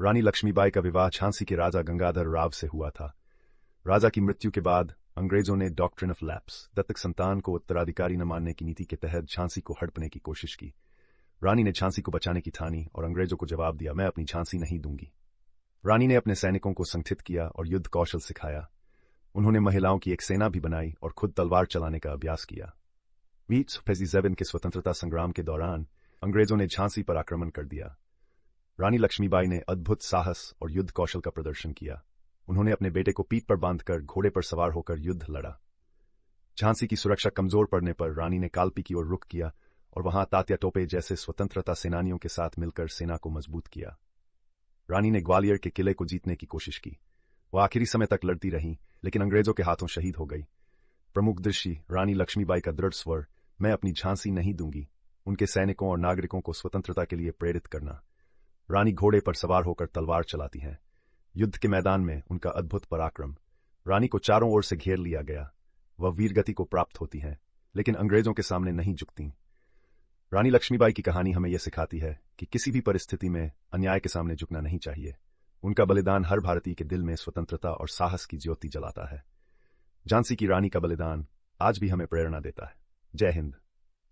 रानी लक्ष्मीबाई का विवाह झांसी के राजा गंगाधर राव से हुआ था। राजा की मृत्यु के बाद अंग्रेजों ने डॉक्ट्रिन ऑफ लैप्स, दत्तक संतान को उत्तराधिकारी न मानने की नीति के तहत झांसी को हड़पने की कोशिश की। रानी ने झांसी को बचाने की ठानी और अंग्रेजों को जवाब दिया, मैं अपनी झांसी नहीं दूंगी। रानी ने अपने सैनिकों को संगठित किया और युद्ध कौशल सिखाया। उन्होंने महिलाओं की एक सेना भी बनाई और खुद तलवार चलाने का अभ्यास किया। 1857 के स्वतंत्रता संग्राम के दौरान अंग्रेजों ने झांसी पर आक्रमण कर दिया। रानी लक्ष्मीबाई ने अद्भुत साहस और युद्ध कौशल का प्रदर्शन किया। उन्होंने अपने बेटे को पीठ पर बांधकर घोड़े पर सवार होकर युद्ध लड़ा। झांसी की सुरक्षा कमजोर पड़ने पर रानी ने कालपी की ओर रुख किया और वहां तात्या टोपे जैसे स्वतंत्रता सेनानियों के साथ मिलकर सेना को मजबूत किया। रानी ने ग्वालियर के किले को जीतने की कोशिश की। वह आखिरी समय तक लड़ती रही, लेकिन अंग्रेजों के हाथों शहीद हो गई। प्रमुख दृश्य रानी लक्ष्मीबाई का दृढ़ स्वर, मैं अपनी झांसी नहीं दूंगी, उनके सैनिकों और नागरिकों को स्वतंत्रता के लिए प्रेरित करना। रानी घोड़े पर सवार होकर तलवार चलाती हैं। युद्ध के मैदान में उनका अद्भुत पराक्रम। रानी को चारों ओर से घेर लिया गया। वह वीरगति को प्राप्त होती हैं, लेकिन अंग्रेजों के सामने नहीं झुकती। रानी लक्ष्मीबाई की कहानी हमें यह सिखाती है कि किसी भी परिस्थिति में अन्याय के सामने झुकना नहीं चाहिए। उनका बलिदान हर भारतीय के दिल में स्वतंत्रता और साहस की ज्योति जलाता है। झांसी की रानी का बलिदान आज भी हमें प्रेरणा देता है। जय हिंद।